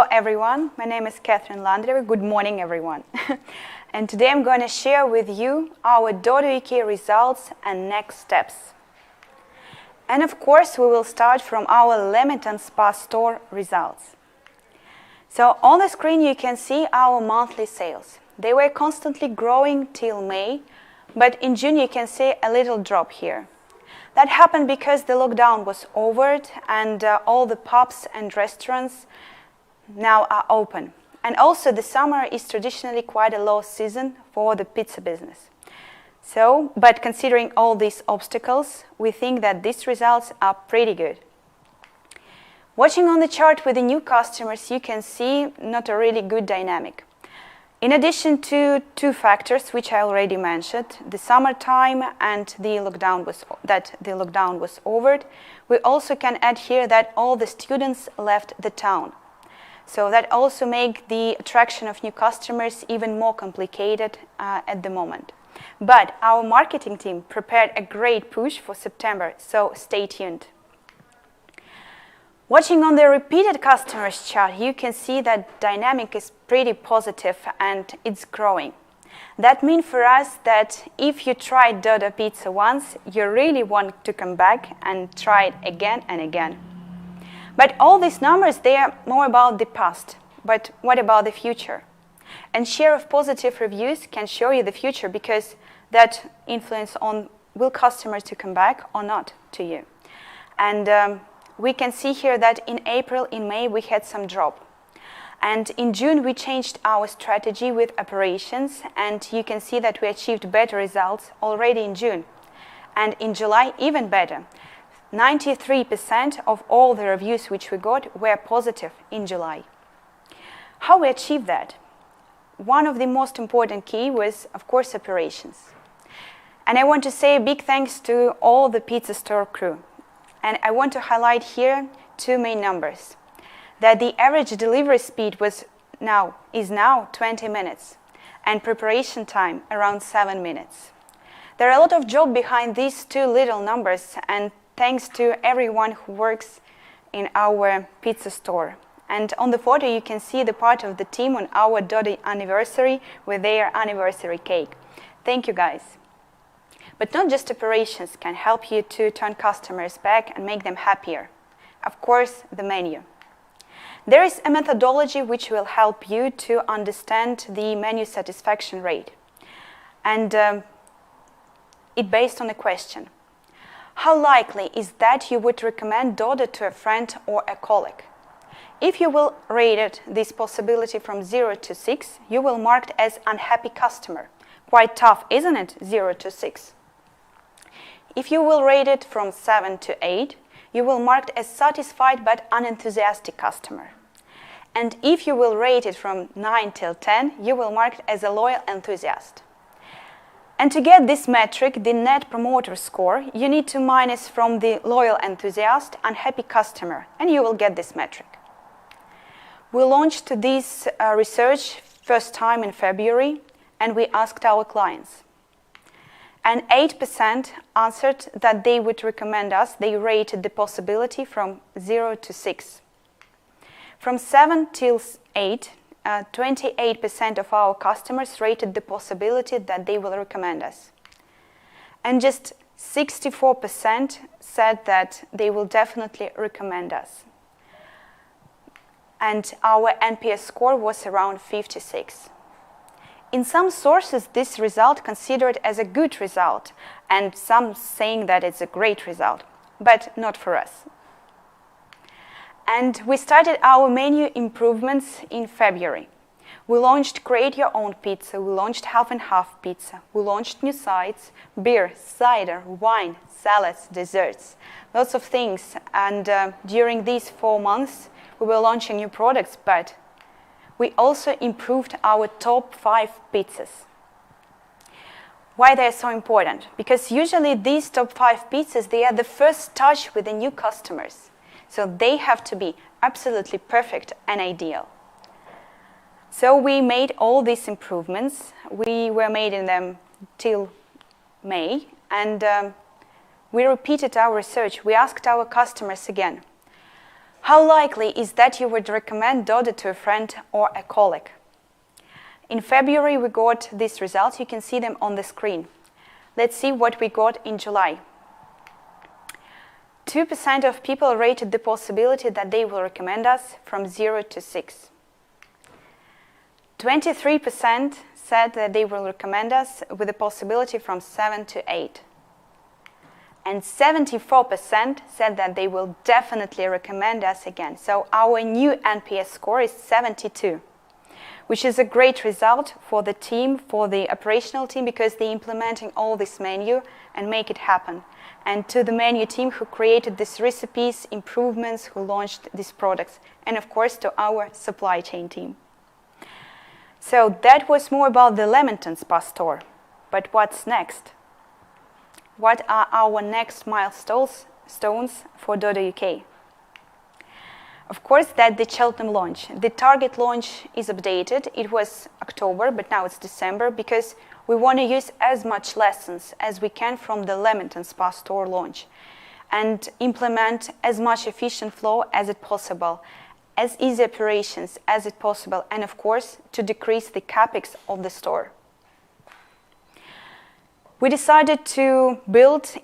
Hello everyone, my name is Catherine Landrever. Good morning everyone. And today I'm going to share with you our Dodo UK results and next steps. And of course we will start from our Leamington Spa store results. So on the screen you can see our monthly sales. They were constantly growing till May, but in June you can see a little drop here. That happened because the lockdown was over and all the pubs and restaurants now are open. And also the summer is traditionally quite a low season for the pizza business. But considering all these obstacles, we think that these results are pretty good. Watching on the chart with the new customers, you can see not a really good dynamic. In addition to two factors which I already mentioned, the summertime and the lockdown was over, we also can add here that all the students left the town. So that also makes the attraction of new customers even more complicated at the moment. But our marketing team prepared a great push for September, so stay tuned. Watching on the repeated customers chart, you can see that dynamic is pretty positive and it's growing. That means for us that if you tried Dodo Pizza once, you really want to come back and try it again and again. But all these numbers, they are more about the past. But what about the future? And share of positive reviews can show you the future because that influence on will customers to come back or not to you. And we can see here that in April, in May, we had some drop. And in June, we changed our strategy with operations, and you can see that we achieved better results already in June. And in July, even better. 93% of all the reviews which we got were positive in July. How we achieved that? One of the most important key was, of course, operations. And I want to say a big thanks to all the pizza store crew. And I want to highlight here two main numbers. That the average delivery speed is now 20 minutes and preparation time around 7 minutes. There are a lot of job behind these two little numbers, and thanks to everyone who works in our pizza store. And on the photo you can see the part of the team on our Dodo anniversary with their anniversary cake. Thank you guys. But not just operations can help you to turn customers back and make them happier. Of course, the menu. There is a methodology which will help you to understand the menu satisfaction rate. And it's based on a question. How likely is that you would recommend Dodo to a friend or a colleague? If you will rate this possibility from 0 to 6, you will mark it as unhappy customer. Quite tough, isn't it? 0 to 6. If you will rate it from 7 to 8, you will mark it as satisfied but unenthusiastic customer. And if you will rate it from 9 till 10, you will mark it as a loyal enthusiast. And to get this metric, the Net Promoter Score, you need to minus from the loyal enthusiast, unhappy customer, and you will get this metric. We launched this research first time in February, and we asked our clients. And 8% answered that they would recommend us. They rated the possibility from 0 to 6. From 7 till 8, 28% of our customers rated the possibility that they will recommend us. And just 64% said that they will definitely recommend us. And our NPS score was around 56. In some sources, this result considered as a good result, and some saying that it's a great result, but not for us. And we started our menu improvements in February. We launched Create Your Own Pizza, we launched Half and Half Pizza, we launched new sides, beer, cider, wine, salads, desserts, lots of things. And during these 4 months, we were launching new products, but we also improved our top 5 pizzas. Why they are so important? Because usually these top 5 pizzas, they are the first touch with the new customers. So they have to be absolutely perfect and ideal. So we made all these improvements. We were made in them till May, and we repeated our research. We asked our customers again, How likely is that you would recommend Dodo to a friend or a colleague? In February, we got these results. You can see them on the screen. Let's see what we got in July. 2% of people rated the possibility that they will recommend us from 0 to 6. 23% said that they will recommend us with a possibility from 7 to 8. And 74% said that they will definitely recommend us again. So our new NPS score is 72, which is a great result for the team, for the operational team, because they're implementing all this menu and make it happen. And to the menu team who created these recipes, improvements, who launched these products, and of course to our supply chain team. So that was more about the Leamington Spa store. But what's next? What are our next milestones for Dodo UK? Of course, that's the Cheltenham launch. The target launch is updated. It was October, but now it's December, because we want to use as much lessons as we can from the Leamington Spa store launch and implement as much efficient flow as it possible, as easy operations as it possible, and of course, to decrease the capex of the store. We decided to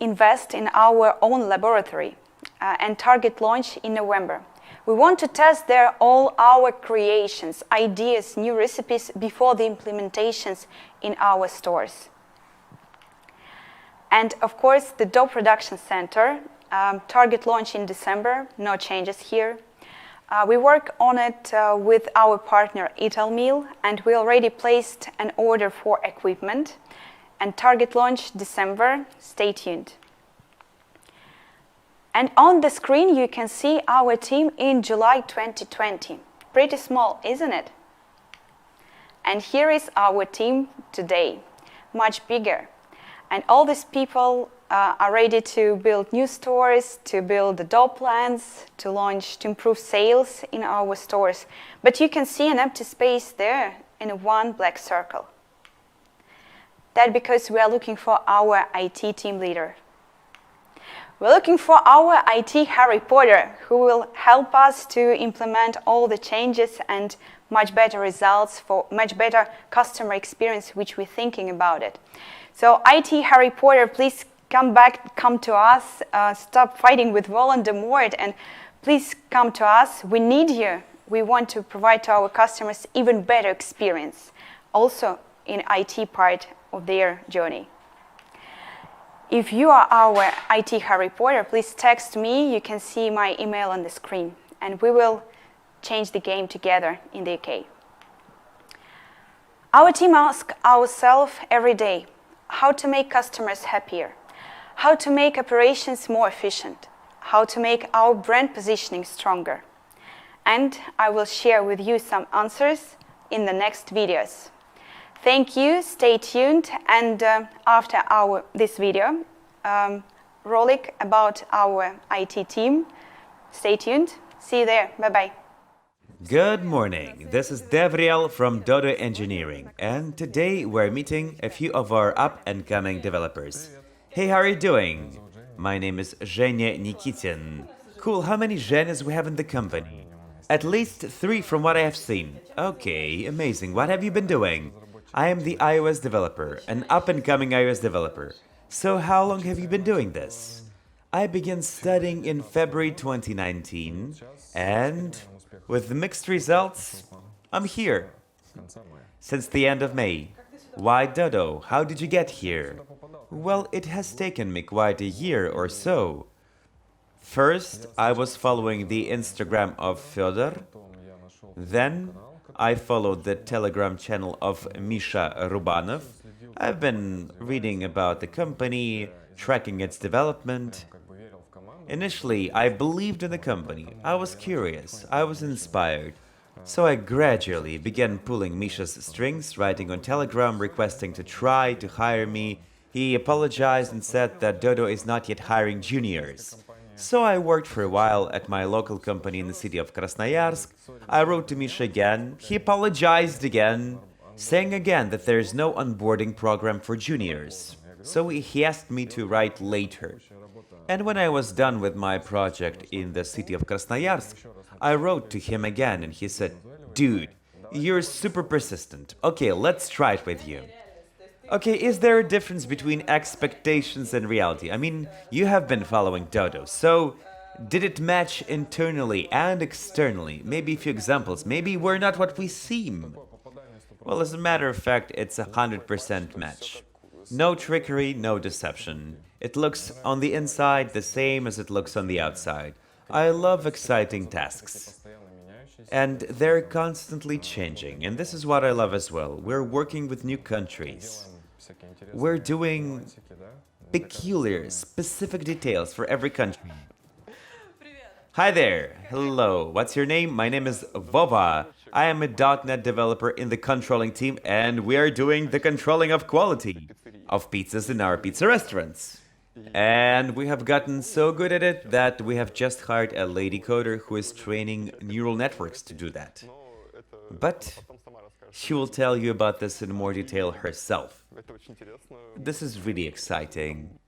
invest in our own laboratory and target launch in November. We want to test there all our creations, ideas, new recipes before the implementations in our stores. And of course, the dough production center, target launch in December, no changes here. We work on it with our partner Italmeal, and we already placed an order for equipment. And target launch December, stay tuned. And on the screen you can see our team in July 2020. Pretty small, isn't it? And here is our team today, much bigger. And all these people are ready to build new stores, to build the dough plans, to improve sales in our stores. But you can see an empty space there in one black circle. That's because we are looking for our IT team leader. We're looking for our IT Harry Potter, who will help us to implement all the changes and much better results for much better customer experience, which we're thinking about it. So IT Harry Potter, please come to us, stop fighting with Voldemort, and please come to us. We need you. We want to provide to our customers even better experience, also in IT part of their journey. If you are our IT Harry Potter, please text me. You can see my email on the screen, and we will change the game together in the UK. Our team asks ourselves every day how to make customers happier, how to make operations more efficient, how to make our brand positioning stronger. And I will share with you some answers in the next videos. Thank you, stay tuned, and after this video, rolling about our IT team, stay tuned, see you there, bye-bye. Good morning, this is Devriel from Dodo Engineering, and today we're meeting a few of our up-and-coming developers. Hey, how are you doing? My name is Zhenya Nikitin. Cool, how many Zhenyas we have in the company? At least 3 from what I have seen. Okay, amazing, what have you been doing? I am the iOS developer, an up-and-coming iOS developer. So how long have you been doing this? I began studying in February 2019, and with mixed results, I'm here. Since the end of May. Why Dodo? How did you get here? Well, it has taken me quite a year or so. First, I was following the Instagram of Fyodor. Then, I followed the Telegram channel of Misha Rubanov. I've been reading about the company, tracking its development. Initially, I believed in the company. I was curious, I was inspired. So I gradually began pulling Misha's strings, writing on Telegram, requesting to try to hire me. He apologized and said that Dodo is not yet hiring juniors. So I worked for a while at my local company in the city of Krasnoyarsk. I wrote to Misha again. He apologized again, saying again that there is no onboarding program for juniors. So he asked me to write later. And when I was done with my project in the city of Krasnoyarsk, I wrote to him again and he said, "Dude, you're super persistent. Okay, let's try it with you." Okay, is there a difference between expectations and reality? I mean, you have been following Dodo, so did it match internally and externally? Maybe a few examples. Maybe we're not what we seem. Well, as a matter of fact, it's 100% match. No trickery, no deception. It looks on the inside the same as it looks on the outside. I love exciting tasks. And they're constantly changing, and this is what I love as well. We're working with new countries. We're doing peculiar, specific details for every country. Hi there. Hello. What's your name? My name is Vova. I am a .NET developer in the controlling team, and we are doing the controlling of quality of pizzas in our pizza restaurants. And we have gotten so good at it that we have just hired a lady coder who is training neural networks to do that. But she will tell you about this in more detail herself. This is really exciting.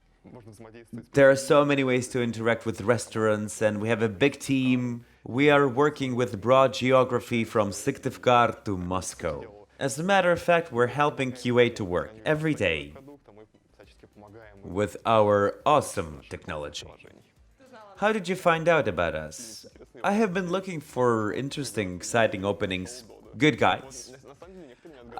There are so many ways to interact with restaurants, and we have a big team. We are working with broad geography from Syktyvkar to Moscow. As a matter of fact, we're helping QA to work every day with our awesome technology. How did you find out about us? I have been looking for interesting, exciting openings, good guys.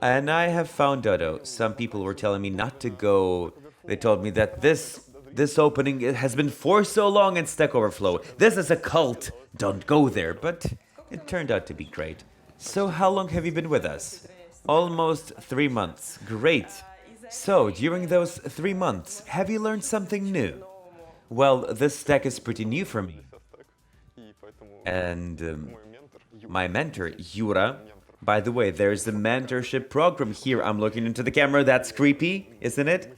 And I have found Dodo. Some people were telling me not to go. They told me that this opening has been for so long in Stack Overflow. This is a cult. Don't go there. But it turned out to be great. So how long have you been with us? Almost 3 months. Great. So, during those 3 months, have you learned something new? Well, this stack is pretty new for me. And my mentor, Yura, by the way, there's a mentorship program here. I'm looking into the camera. That's creepy, isn't it?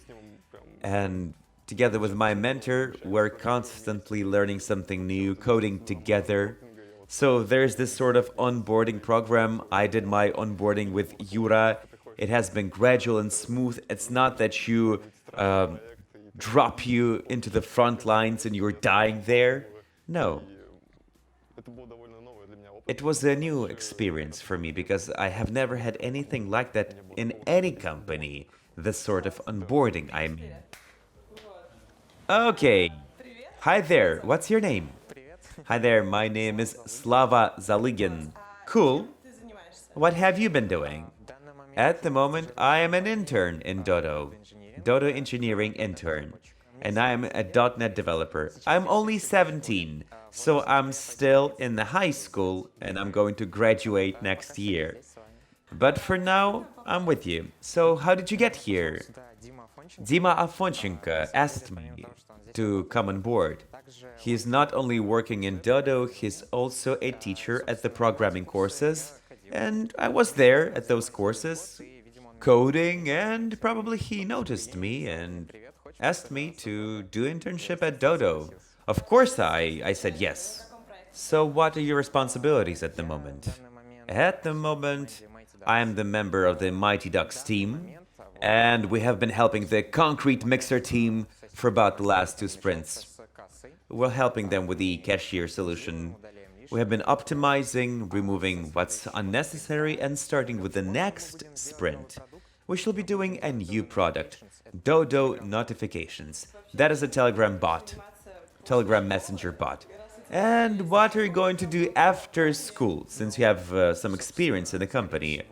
And together with my mentor, we're constantly learning something new, coding together. So there's this sort of onboarding program. I did my onboarding with Yura. It has been gradual and smooth. It's not that you drop you into the front lines and you're dying there. No. It was a new experience for me because I have never had anything like that in any company. This sort of onboarding, I mean. Okay. Hi there. What's your name? Hi there. My name is Slava Zaligin. Cool. What have you been doing? At the moment, I am an intern in Dodo. Dodo engineering intern. And I am a .NET developer. I'm only 17, so I'm still in the high school and I'm going to graduate next year. But for now, I'm with you. So how did you get here? Dima Afonchenko asked me to come on board. He's not only working in Dodo, he's also a teacher at the programming courses. And I was there at those courses, coding, and probably he noticed me and asked me to do internship at Dodo. Of course I said yes. So what are your responsibilities at the moment? At the moment, I am the member of the Mighty Ducks team, and we have been helping the Concrete Mixer team for about the last 2 sprints. We're helping them with the cashier solution. We have been optimizing, removing what's unnecessary, and starting with the next sprint. We shall be doing a new product, Dodo Notifications. That is a Telegram bot, Telegram Messenger bot. And what are you going to do after school, since you have some experience in the company?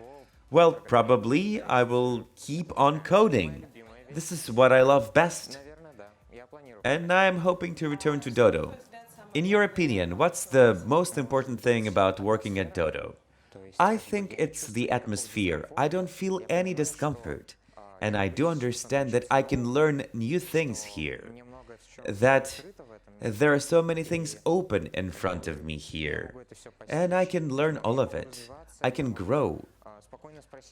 Well, probably I will keep on coding. This is what I love best. And I'm hoping to return to Dodo. In your opinion, what's the most important thing about working at Dodo? I think it's the atmosphere. I don't feel any discomfort. And I do understand that I can learn new things here. That there are so many things open in front of me here. And I can learn all of it. I can grow.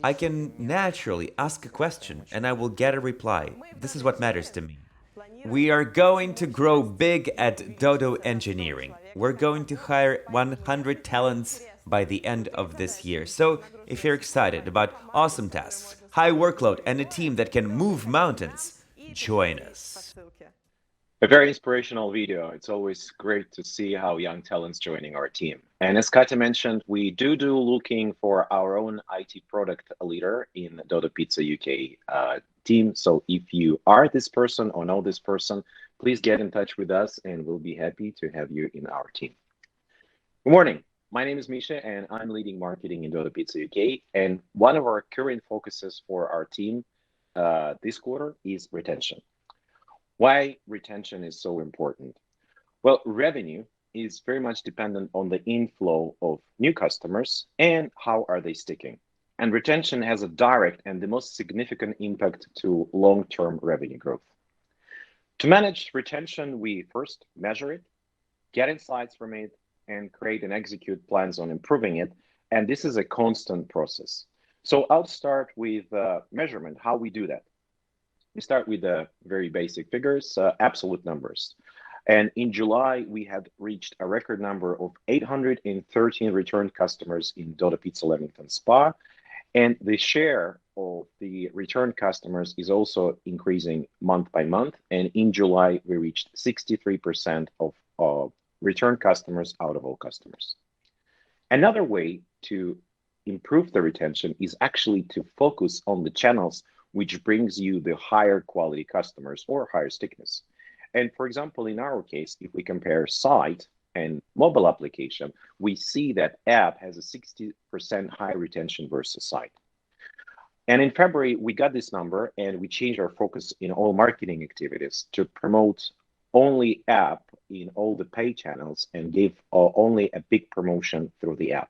I can naturally ask a question and I will get a reply. This is what matters to me. We are going to grow big at Dodo Engineering. We're going to hire 100 talents by the end of this year. So if you're excited about awesome tasks, high workload, and a team that can move mountains, join us. A very inspirational video. It's always great to see how young talents joining our team. And as Katya mentioned, we do looking for our own IT product leader in Dodo Pizza UK team. So if you are this person or know this person, please get in touch with us and we'll be happy to have you in our team. Good morning. My name is Misha and I'm leading marketing in Dodo Pizza UK. And one of our current focuses for our team this quarter is retention. Why retention is so important? Well, revenue is very much dependent on the inflow of new customers and how are they sticking. And retention has a direct and the most significant impact to long-term revenue growth. To manage retention, we first measure it, get insights from it, and create and execute plans on improving it. And this is a constant process. So I'll start with measurement, how we do that. We start with the very basic figures, absolute numbers. And in July, we had reached a record number of 813 returned customers in Dodo Pizza Leamington Spa. And the share of the returned customers is also increasing month by month. And in July, we reached 63% of returned customers out of all customers. Another way to improve the retention is actually to focus on the channels which brings you the higher quality customers or higher stickiness. And for example, in our case, if we compare site and mobile application, we see that app has a 60% higher retention versus site. And in February, we got this number and we changed our focus in all marketing activities to promote only app in all the pay channels and give only a big promotion through the app.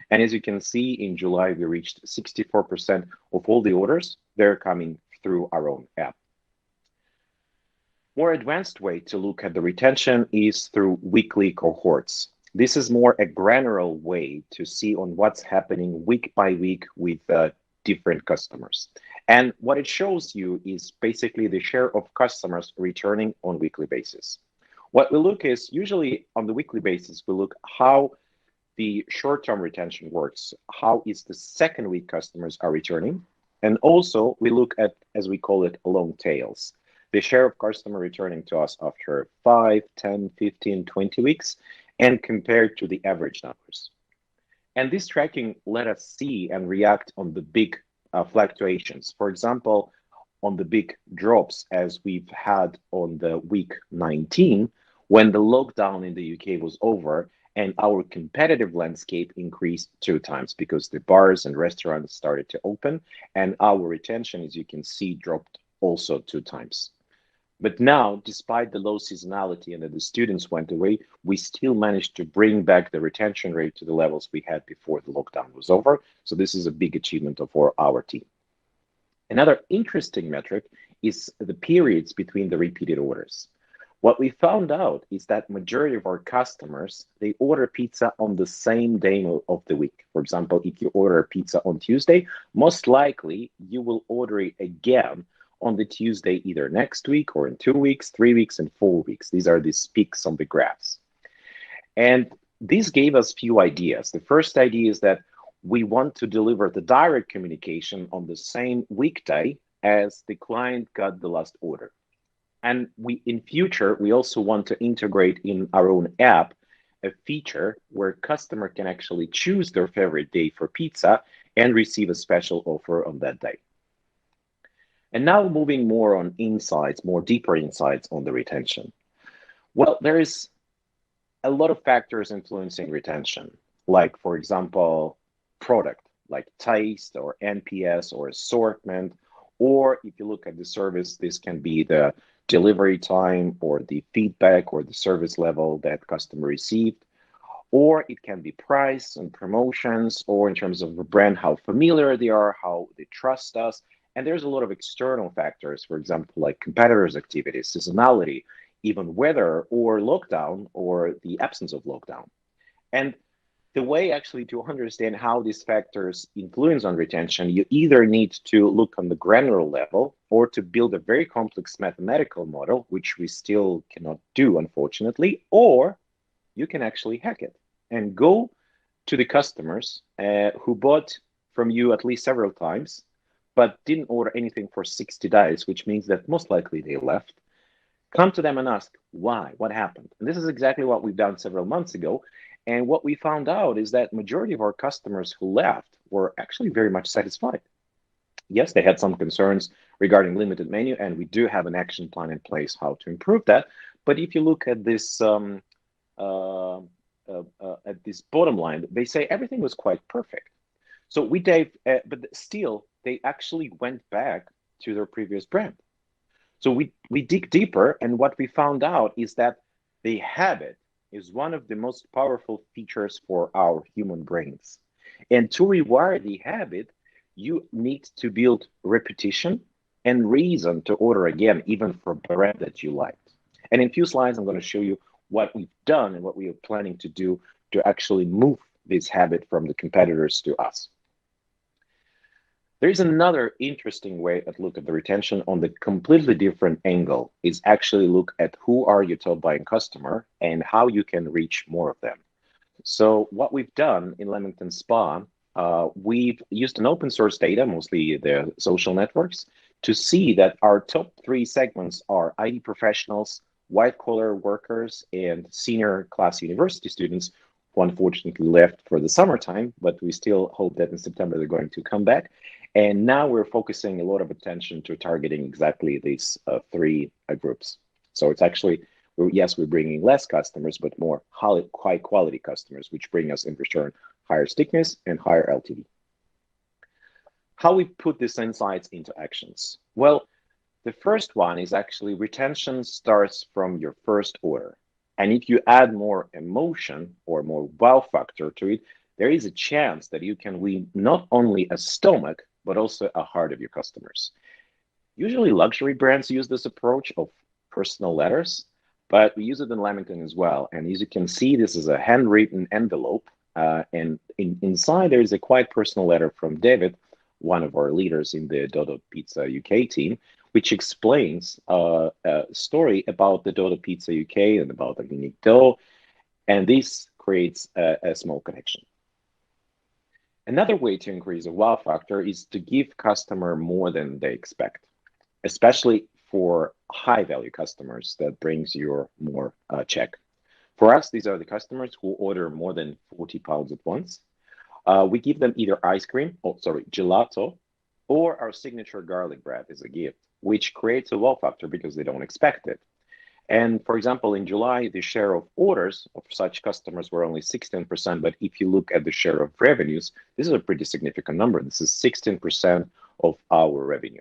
And as you can see, in July, we reached 64% of all the orders. They're coming through our own app. More advanced way to look at the retention is through weekly cohorts. This is more a granular way to see on what's happening week by week with different customers. And what it shows you is basically the share of customers returning on weekly basis. What we look is usually on the weekly basis, we look how the short-term retention works, how is the second week customers are returning. And also we look at, as we call it, long tails, the share of customer returning to us after 5, 10, 15, 20 weeks, and compared to the average numbers. And this tracking let us see and react on the big fluctuations. For example, on the big drops as we've had on the week 19, when the lockdown in the UK was over, and our competitive landscape increased 2 times because the bars and restaurants started to open, and our retention, as you can see, dropped also 2 times. But now, despite the low seasonality and that the students went away, we still managed to bring back the retention rate to the levels we had before the lockdown was over. So this is a big achievement for our team. Another interesting metric is the periods between the repeated orders. What we found out is that majority of our customers, they order pizza on the same day of the week. For example, if you order pizza on Tuesday, most likely you will order it again on the Tuesday, either next week or in 2 weeks, 3 weeks, and 4 weeks. These are the peaks on the graphs. And this gave us few ideas. The first idea is that we want to deliver the direct communication on the same weekday as the client got the last order. And in future, we also want to integrate in our own app a feature where customer can actually choose their favorite day for pizza and receive a special offer on that day. And now moving more on insights, more deeper insights on the retention. Well, there is a lot of factors influencing retention, like, for example, product, like taste or NPS or assortment, or if you look at the service, this can be the delivery time or the feedback or the service level that customer received, or it can be price and promotions, or in terms of the brand, how familiar they are, how they trust us. And there's a lot of external factors, for example, like competitors' activities, seasonality, even weather or lockdown or the absence of lockdown. And the way actually to understand how these factors influence on retention, you either need to look on the granular level or to build a very complex mathematical model, which we still cannot do, unfortunately, or you can actually hack it and go to the customers who bought from you at least several times, but didn't order anything for 60 days, which means that most likely they left. Come to them and ask why, what happened. And this is exactly what we've done several months ago. And what we found out is that majority of our customers who left were actually very much satisfied. Yes, they had some concerns regarding limited menu, and we do have an action plan in place how to improve that. But if you look uh, at this bottom line, they say everything was quite perfect. So we gave, but still, they actually went back to their previous brand. So we dig deeper, and what we found out is that the habit is one of the most powerful features for our human brains. And to rewire the habit, you need to build repetition and reason to order again, even for bread that you liked. And in a few slides, I'm going to show you what we've done and what we are planning to do to actually move this habit from the competitors to us. There is another interesting way to look at the retention on the completely different angle is actually look at who are your top buying customer and how you can reach more of them. So what we've done in Leamington Spa, we've used an open source data, mostly the social networks, to see that our top three segments are IT professionals, white collar workers, and senior class university students who unfortunately left for the summertime, but we still hope that in September they're going to come back. And now we're focusing a lot of attention to targeting exactly these three groups. So it's actually, yes, we're bringing less customers, but more high quality customers, which bring us in return higher stickiness and higher LTV. How we put these insights into actions? Well, the first one is actually retention starts from your first order. And if you add more emotion or more wow factor to it, there is a chance that you can win not only a stomach, but also a heart of your customers. Usually luxury brands use this approach of personal letters, but we use it in Leamington as well. And as you can see, this is a handwritten envelope. And inside there is a quite personal letter from David, one of our leaders in the Dodo Pizza UK team, which explains a story about the Dodo Pizza UK and about the unique dough. And this creates a small connection. Another way to increase the wow factor is to give customer more than they expect, especially for high value customers that brings you more check. For us, these are the customers who order more than 40 pounds at once. We give them either ice cream, gelato, or our signature garlic bread as a gift, which creates a wow factor because they don't expect it. And for example, in July, the share of orders of such customers were only 16%. But if you look at the share of revenues, this is a pretty significant number. This is 16% of our revenue.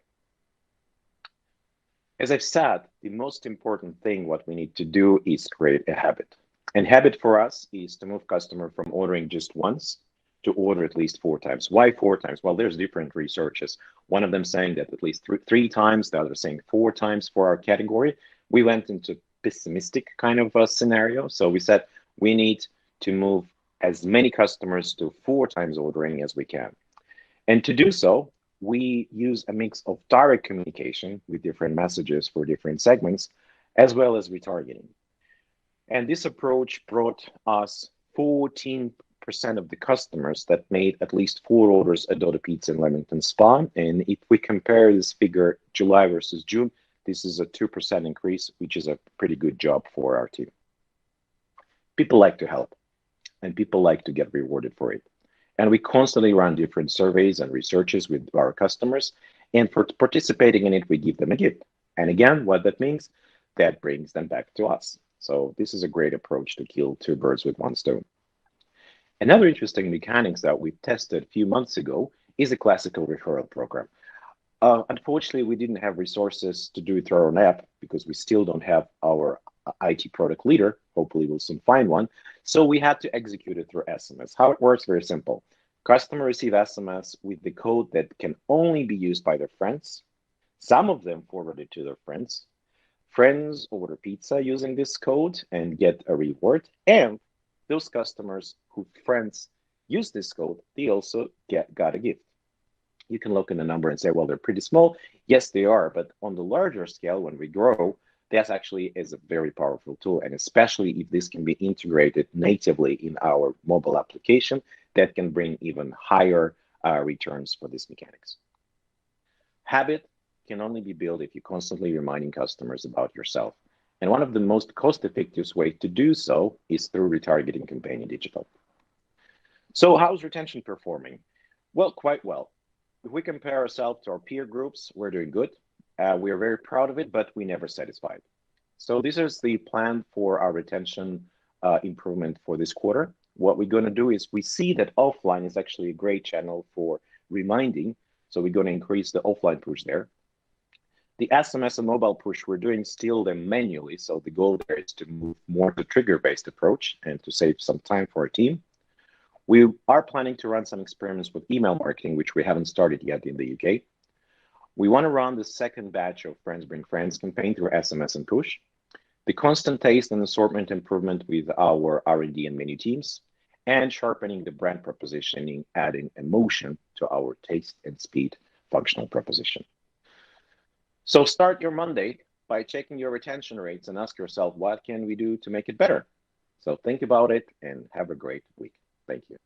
As I've said, the most important thing what we need to do is create a habit. And habit for us is to move customer from ordering just once to order at least 4 times. Why 4 times? Well, there's different researches. One of them saying that at least three times, the other saying 4 times for our category. We went into pessimistic kind of a scenario. So we said we need to move as many customers to 4 times ordering as we can. And to do so, we use a mix of direct communication with different messages for different segments, as well as retargeting. And this approach brought us 14% of the customers that made at least 4 orders at Dodo Pizza in Leamington Spa. And if we compare this figure July versus June, this is a 2% increase, which is a pretty good job for our team. People like to help, and people like to get rewarded for it. And we constantly run different surveys and researches with our customers. And for participating in it, we give them a gift. And again, what that means, that brings them back to us. So this is a great approach to kill 2 birds with 1 stone. Another interesting mechanics that we tested a few months ago is a classical referral program. Unfortunately, we didn't have resources to do it through our own app because we still don't have our IT product leader. Hopefully, we'll soon find one. So we had to execute it through SMS. How it works, very simple. Customer receive SMS with the code that can only be used by their friends. Some of them forward it to their friends. Friends order pizza using this code and get a reward. And those customers whose friends use this code, they also got a gift. You can look in the number and say, well, they're pretty small. Yes, they are. But on the larger scale, when we grow, that actually is a very powerful tool. And especially if this can be integrated natively in our mobile application, that can bring even higher returns for these mechanics. Habit can only be built if you're constantly reminding customers about yourself. And one of the most cost-effective ways to do so is through retargeting campaign in digital. So how's retention performing? Well, quite well. If we compare ourselves to our peer groups, we're doing good. We are very proud of it, but we never satisfied. So this is the plan for our retention improvement for this quarter. What we're going to do is we see that offline is actually a great channel for reminding. So we're going to increase the offline push there. The SMS and mobile push, we're doing still them manually. So the goal there is to move more to trigger-based approach and to save some time for our team. We are planning to run some experiments with email marketing, which we haven't started yet in the UK. We want to run the second batch of Friends Bring Friends campaign through SMS and push. The constant taste and assortment improvement with our R&D and menu teams, and sharpening the brand propositioning, adding emotion to our taste and speed functional proposition. So start your Monday by checking your retention rates and ask yourself, what can we do to make it better? So think about it and have a great week. Thank you.